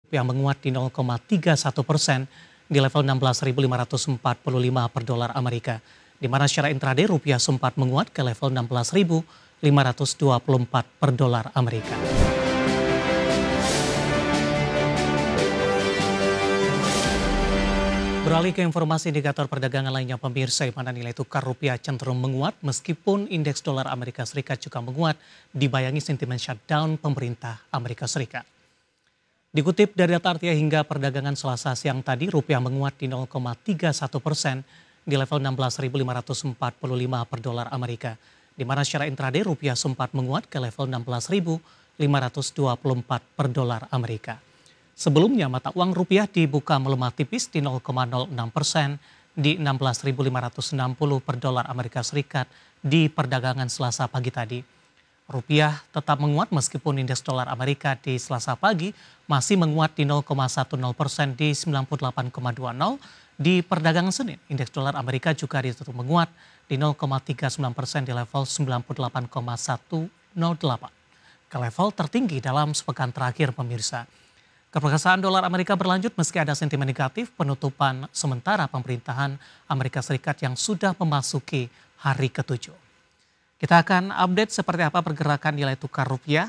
Rupiah menguat di 0,31% di level 16.545 per dolar Amerika. Di mana secara intraday rupiah sempat menguat ke level 16.524 per dolar Amerika. Beralih ke informasi indikator perdagangan lainnya pemirsa, di mana nilai tukar rupiah cenderung menguat meskipun indeks dolar Amerika Serikat juga menguat dibayangi sentimen shutdown pemerintah Amerika Serikat. Dikutip dari data RTI hingga perdagangan Selasa siang tadi, rupiah menguat di 0,31% di level 16.545 per dolar Amerika. Di mana secara intraday rupiah sempat menguat ke level 16.524 per dolar Amerika. Sebelumnya mata uang rupiah dibuka melemah tipis di 0,06% di 16.560 per dolar Amerika Serikat di perdagangan Selasa pagi tadi. Rupiah tetap menguat meskipun indeks dolar Amerika di Selasa pagi masih menguat di 0,10% di 98,20. Di perdagangan Senin, indeks dolar Amerika juga ditutup menguat di 0,39% di level 98,108 ke level tertinggi dalam sepekan terakhir pemirsa. Keperkasaan dolar Amerika berlanjut meski ada sentimen negatif penutupan sementara pemerintahan Amerika Serikat yang sudah memasuki hari ke-7. Kita akan update seperti apa pergerakan nilai tukar rupiah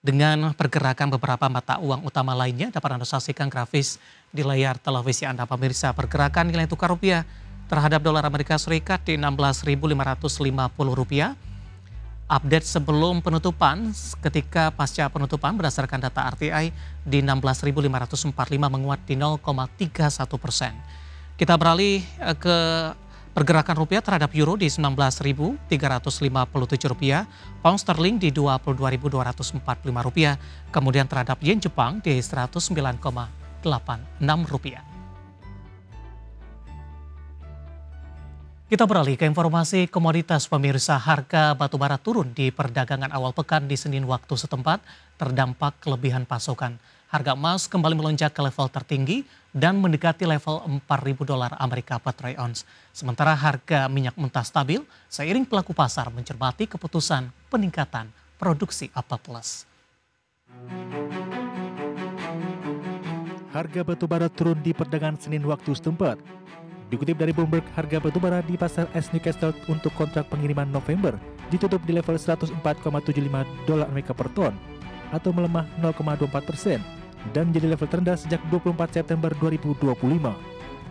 dengan pergerakan beberapa mata uang utama lainnya. Dapat Anda saksikan grafis di layar televisi Anda pemirsa. Pergerakan nilai tukar rupiah terhadap dolar Amerika Serikat di 16.550 rupiah. Update sebelum penutupan, ketika pasca penutupan berdasarkan data RTI di 16.545 menguat di 0,31%. Kita beralih ke pergerakan rupiah terhadap euro di 19.357 rupiah, pound sterling di 22.245 rupiah, kemudian terhadap yen Jepang di 109,86 rupiah. Kita beralih ke informasi komoditas pemirsa. Harga batubara turun di perdagangan awal pekan di Senin waktu setempat terdampak kelebihan pasokan. Harga emas kembali melonjak ke level tertinggi dan mendekati level $4.000 Amerika per troy ounce. Sementara harga minyak mentah stabil seiring pelaku pasar mencermati keputusan peningkatan produksi A+. Harga batubara turun di perdagangan Senin waktu setempat. Dikutip dari Bloomberg, harga batubara di pasar es Newcastle untuk kontrak pengiriman November ditutup di level $104,75 Amerika per ton atau melemah 0,24% dan menjadi level terendah sejak 24 September 2025.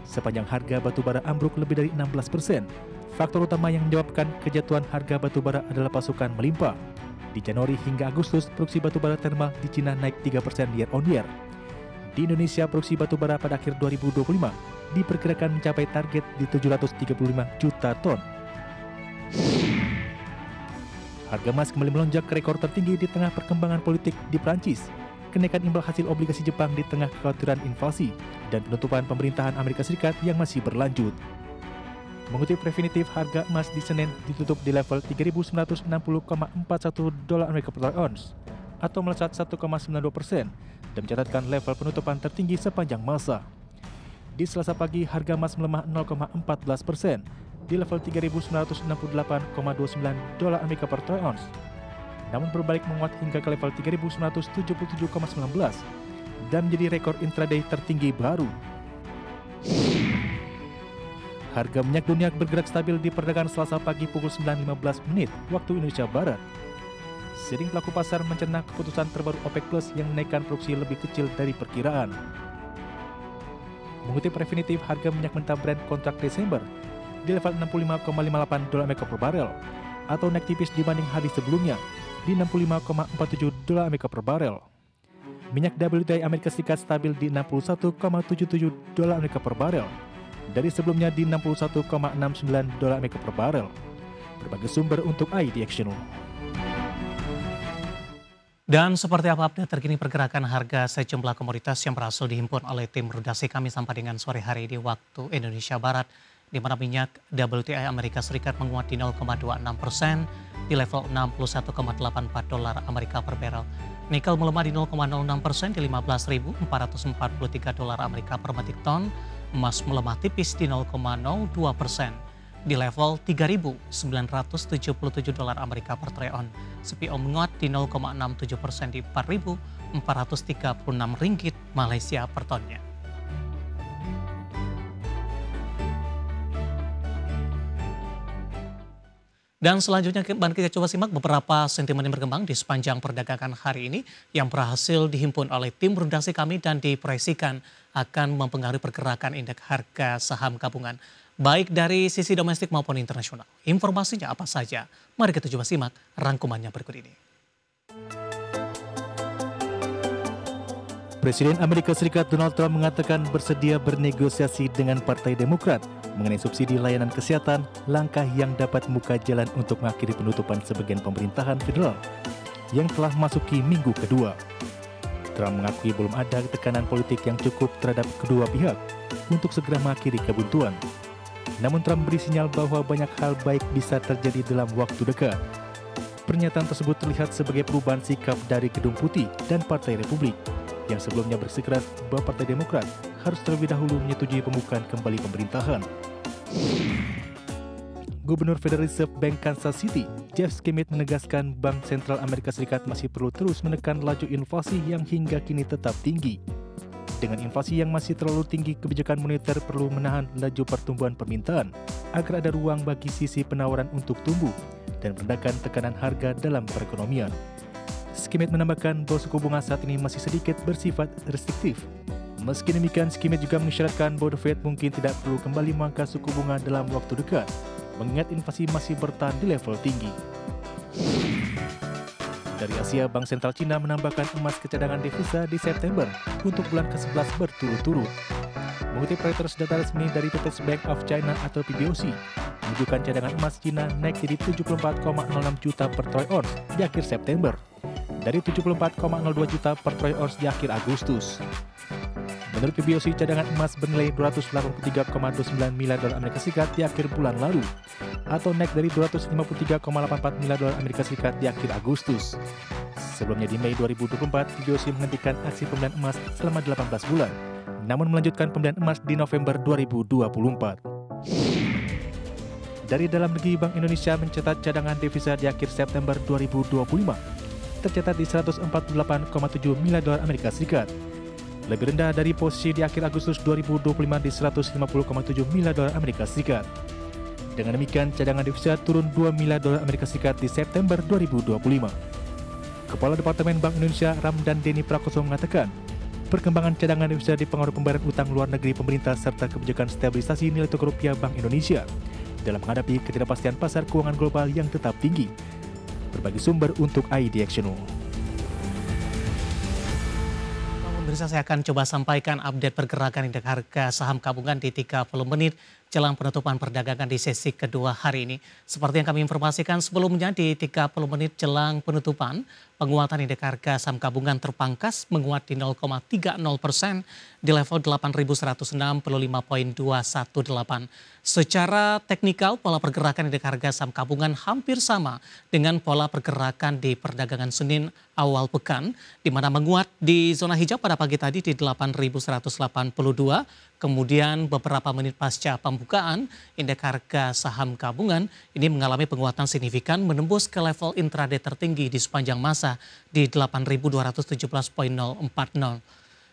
Sepanjang harga batubara ambruk lebih dari 16%, faktor utama yang menyebabkan kejatuhan harga batubara adalah pasokan melimpah. Di Januari hingga Agustus, produksi batubara thermal di Cina naik 3% year on year. Di Indonesia, produksi batubara pada akhir 2025 diperkirakan mencapai target di 735 juta ton. Harga emas kembali melonjak ke rekor tertinggi di tengah perkembangan politik di Prancis, kenaikan imbal hasil obligasi Jepang di tengah kekhawatiran inflasi, dan penutupan pemerintahan Amerika Serikat yang masih berlanjut. Mengutip Refinitiv, harga emas di Senin ditutup di level $3.960,41 Amerika per troy ounce atau melesat 1,92% dan mencatatkan level penutupan tertinggi sepanjang masa. Di Selasa pagi, harga emas melemah 0,14% di level $3.968,29 Amerika per troy ounce. Namun berbalik menguat hingga ke level 3.977,19 dan menjadi rekor intraday tertinggi baru. Harga minyak dunia bergerak stabil di perdagangan Selasa pagi pukul 9.15 waktu Indonesia Barat. Seiring pelaku pasar mencerna keputusan terbaru OPEC Plus yang menaikkan produksi lebih kecil dari perkiraan. Mengutip Refinitiv, harga minyak mentah Brent kontrak Desember di level $65,58 Amerika per barel atau naik tipis dibanding hari sebelumnya di $65,47 Amerika per barel. Minyak WTI Amerika Serikat stabil di $61,77 Amerika per barel dari sebelumnya di $61,69 Amerika per barel. Berbagai sumber untuk ID Action. Dan seperti apa update terkini pergerakan harga sejumlah komoditas yang berhasil dihimpun oleh tim redaksi kami sampai dengan sore hari di waktu Indonesia Barat, di mana minyak WTI Amerika Serikat menguat di 0,26% di level $61,84 Amerika per barrel. Nikel melemah di 0,06% di $15.443 Amerika per metrik ton. Emas melemah tipis di 0,02% di level $3.977 Amerika per troy ounce. CPO menguat di 0,67% di $4.441 Rp436 Malaysia per tonnya. Dan selanjutnya kita coba simak beberapa sentimen yang berkembang di sepanjang perdagangan hari ini yang berhasil dihimpun oleh tim redaksi kami dan diproyeksikan akan mempengaruhi pergerakan indeks harga saham gabungan, baik dari sisi domestik maupun internasional. Informasinya apa saja? Mari kita coba simak rangkumannya berikut ini. Presiden Amerika Serikat Donald Trump mengatakan bersedia bernegosiasi dengan Partai Demokrat mengenai subsidi layanan kesehatan, langkah yang dapat membuka jalan untuk mengakhiri penutupan sebagian pemerintahan federal yang telah masuki minggu kedua. Trump mengakui belum ada tekanan politik yang cukup terhadap kedua pihak untuk segera mengakhiri kebuntuan. Namun Trump beri sinyal bahwa banyak hal baik bisa terjadi dalam waktu dekat. Pernyataan tersebut terlihat sebagai perubahan sikap dari Gedung Putih dan Partai Republik yang sebelumnya bersikeras bahwa Partai Demokrat harus terlebih dahulu menyetujui pembukaan kembali pemerintahan. Gubernur Federal Reserve Bank Kansas City, Jeff Schmidt menegaskan Bank Sentral Amerika Serikat masih perlu terus menekan laju inflasi yang hingga kini tetap tinggi. Dengan inflasi yang masih terlalu tinggi, kebijakan moneter perlu menahan laju pertumbuhan permintaan agar ada ruang bagi sisi penawaran untuk tumbuh dan merendahkan tekanan harga dalam perekonomian. Schmidt menambahkan bahwa suku bunga saat ini masih sedikit bersifat restriktif. Meski demikian, Schmidt juga mengisyaratkan bahwa The Fed mungkin tidak perlu kembali memangkas suku bunga dalam waktu dekat, mengingat inflasi masih bertahan di level tinggi. Dari Asia, Bank Sentral Cina menambahkan emas ke cadangan devisa di September untuk bulan ke-11 berturut-turut. Mengutip Reuters, data resmi dari People's Bank of China atau PBOC, menunjukkan cadangan emas Cina naik jadi 74,06 juta per troy ounce di akhir September, dari 74,02 juta per troy ounce di akhir Agustus. Menurut PBOC, cadangan emas bernilai 283,29 miliar dolar Amerika Serikat di akhir bulan lalu, atau naik dari 253,84 miliar dolar Amerika Serikat di akhir Agustus. Sebelumnya di Mei 2024, PBOC menghentikan aksi pembelian emas selama 18 bulan, namun melanjutkan pembelian emas di November 2024. Dari dalam negeri, Bank Indonesia mencatat cadangan devisa di akhir September 2025 tercatat di 148,7 miliar dolar Amerika Serikat, lebih rendah dari posisi di akhir Agustus 2025 di 150,7 miliar dolar Amerika Serikat. Dengan demikian, cadangan devisa turun 2 miliar dolar Amerika Serikat di September 2025. Kepala Departemen Bank Indonesia Ramdan Denny Prakoso mengatakan, perkembangan cadangan devisa dipengaruhi pembayaran utang luar negeri pemerintah serta kebijakan stabilisasi nilai tukar rupiah Bank Indonesia dalam menghadapi ketidakpastian pasar keuangan global yang tetap tinggi. Berbagi sumber untuk IDXNO. Pemirsa, saya akan coba sampaikan update pergerakan indeks harga saham gabungan di 30 menit jelang penutupan perdagangan di sesi kedua hari ini. Seperti yang kami informasikan sebelumnya, di 30 menit jelang penutupan, penguatan indeks harga saham gabungan terpangkas menguat di 0,30% di level 8.165,218. Secara teknikal, pola pergerakan indeks harga saham gabungan hampir sama dengan pola pergerakan di perdagangan Senin awal pekan, di mana menguat di zona hijau pada pagi tadi di 8.182. Kemudian beberapa menit pasca pembukaan, indeks harga saham gabungan ini mengalami penguatan signifikan menembus ke level intraday tertinggi di sepanjang masa di 8.217,040.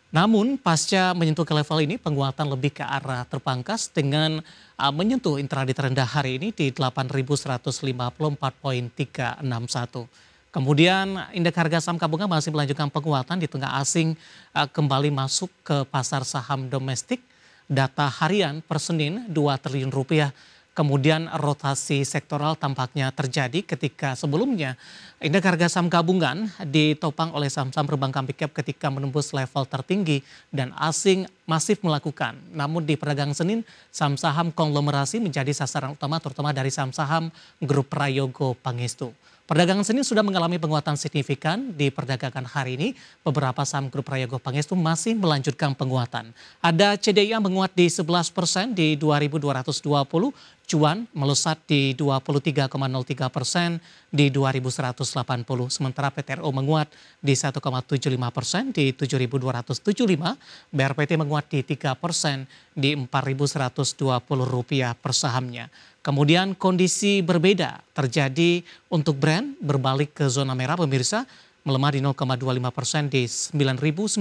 Namun pasca menyentuh ke level ini, penguatan lebih ke arah terpangkas dengan menyentuh intraday terendah hari ini di 8.154,361. Kemudian indeks harga saham gabungan masih melanjutkan penguatan di tengah asing kembali masuk ke pasar saham domestik. Data harian per Senin 2 triliun rupiah. Kemudian rotasi sektoral tampaknya terjadi ketika sebelumnya indeks harga saham gabungan ditopang oleh saham-saham perbankan big cap ketika menembus level tertinggi dan asing masif melakukan. Namun di perdagangan Senin, saham-saham konglomerasi menjadi sasaran utama terutama dari saham-saham grup Prayogo Pangestu. Perdagangan Senin sudah mengalami penguatan signifikan. Di perdagangan hari ini, beberapa saham grup Prayogo Pangestu masih melanjutkan penguatan. Ada CDIA menguat di 11% di 2.220, Cuan melesat di 23,03% di 2.180. Sementara PTRO menguat di 1,75% di 7.275, BRPT menguat di 3% di Rp4.120 per sahamnya. Kemudian kondisi berbeda terjadi untuk Brent berbalik ke zona merah pemirsa. melemah di 0,25% di 9.950.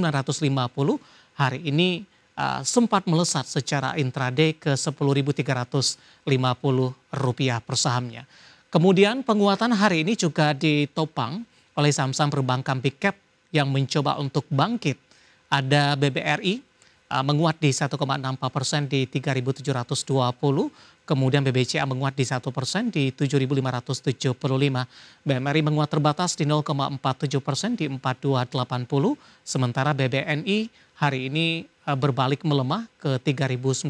Hari ini sempat melesat secara intraday ke 10.350 rupiah per sahamnya. Kemudian penguatan hari ini juga ditopang oleh saham-saham perbankan big cap yang mencoba untuk bangkit. Ada BBRI menguat di 1,64% di 3.720. Kemudian BBCA menguat di 1% di 7.575. BMRI menguat terbatas di 0,47% di 4.280. Sementara BBNI hari ini berbalik melemah ke 3.990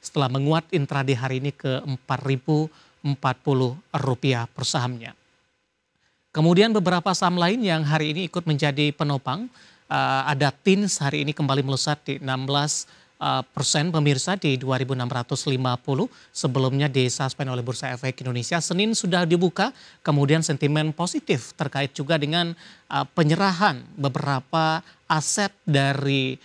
setelah menguat intraday hari ini ke 4.040 rupiah per sahamnya. Kemudian beberapa saham lain yang hari ini ikut menjadi penopang, ada TINS hari ini kembali melesat di 16% pemirsa di 2.650. Sebelumnya disuspend oleh Bursa Efek Indonesia. Senin sudah dibuka, kemudian sentimen positif terkait juga dengan penyerahan beberapa aset dari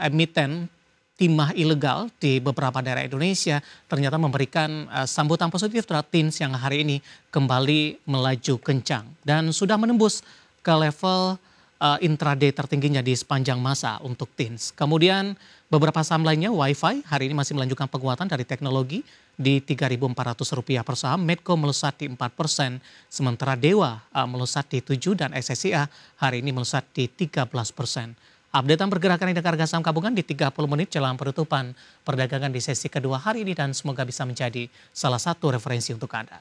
emiten timah ilegal di beberapa daerah Indonesia ternyata memberikan sambutan positif terhadap TINS yang hari ini kembali melaju kencang dan sudah menembus ke level intraday tertingginya di sepanjang masa untuk TINS. Kemudian beberapa saham lainnya, Wi-Fi hari ini masih melanjutkan penguatan dari teknologi di Rp3.400 per saham. Medco melesat di 4%, sementara Dewa melesat di 7% dan SSIA hari ini melesat di 13%. Updatean pergerakan indeks harga saham gabungan di 30 menit jelang penutupan perdagangan di sesi kedua hari ini dan semoga bisa menjadi salah satu referensi untuk Anda.